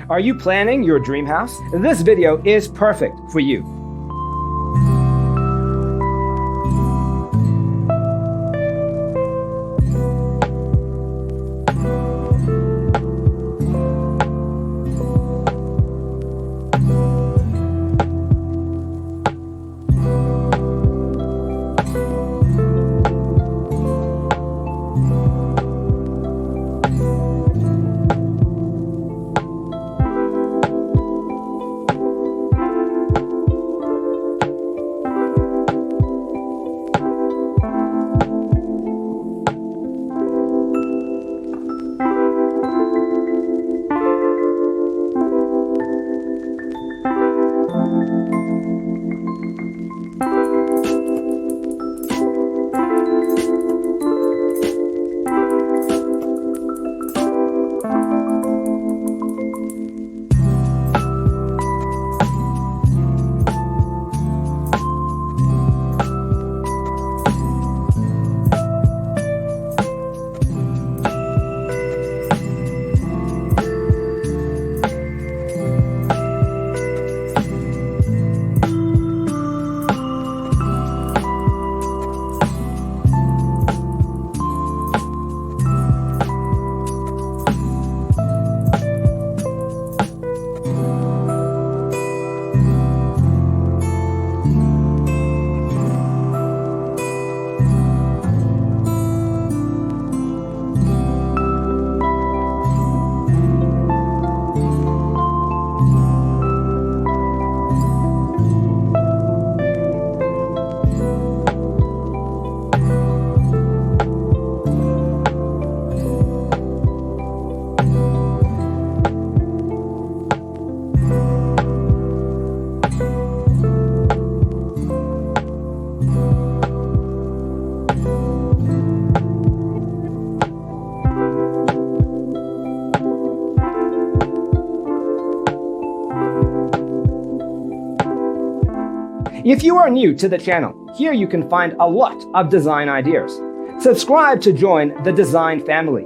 Are you planning your dream house? This video is perfect for you. If you are new to the channel, here you can find a lot of design ideas. Subscribe to join the design family.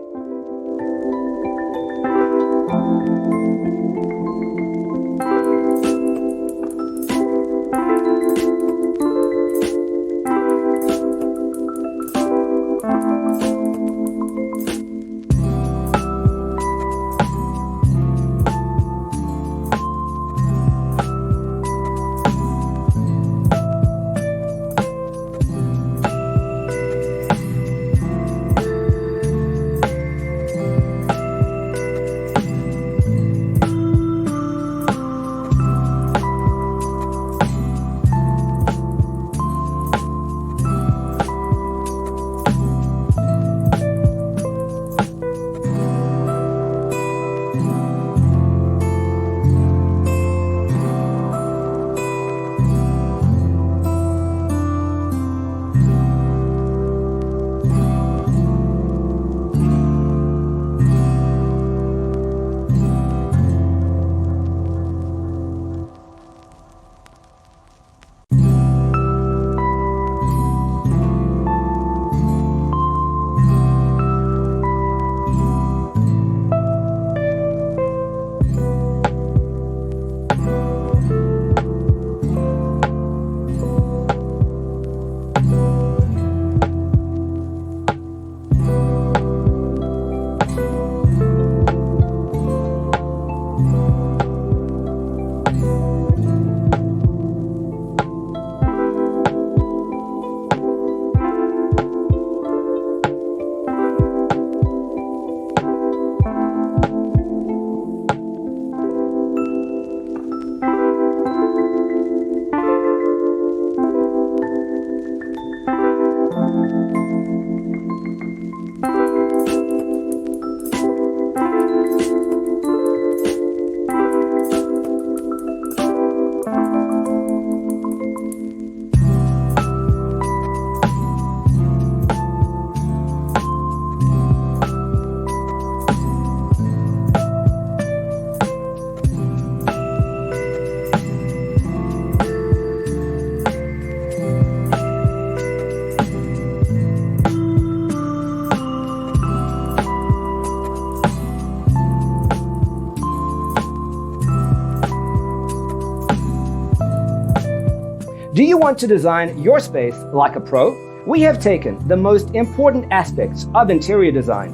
Do you want to design your space like a pro? We have taken the most important aspects of interior design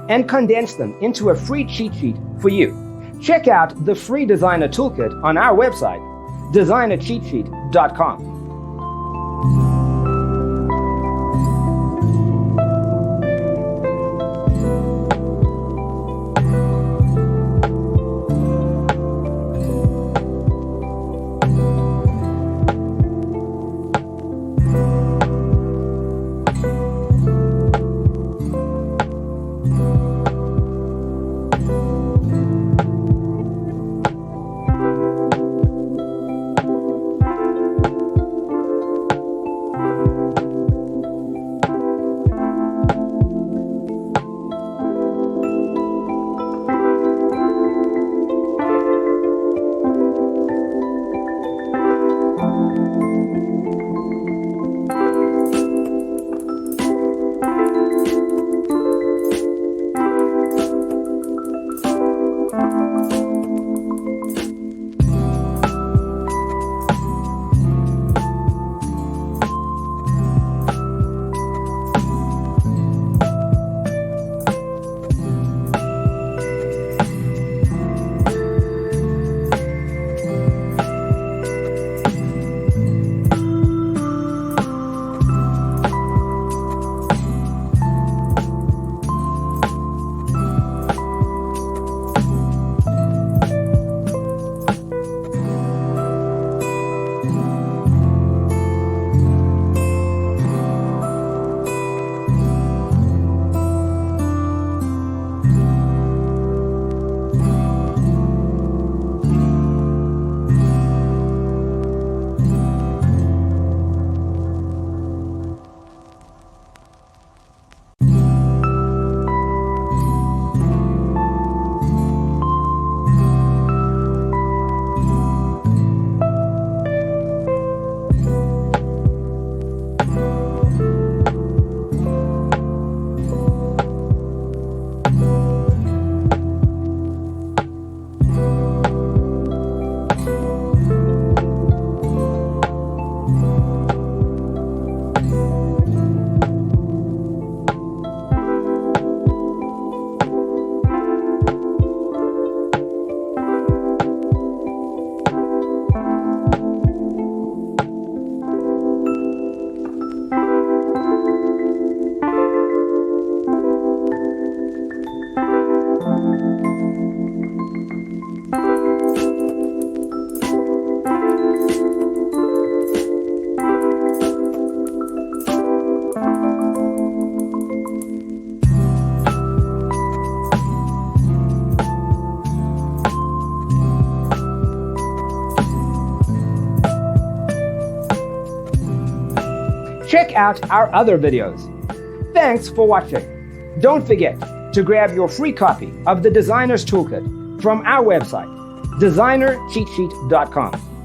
and condensed them into a free cheat sheet for you. Check out the free designer toolkit on our website, designercheatsheet.com. Check out our other videos. Thanks for watching. Don't forget to grab your free copy of the Designer's Toolkit from our website, designercheatsheet.com.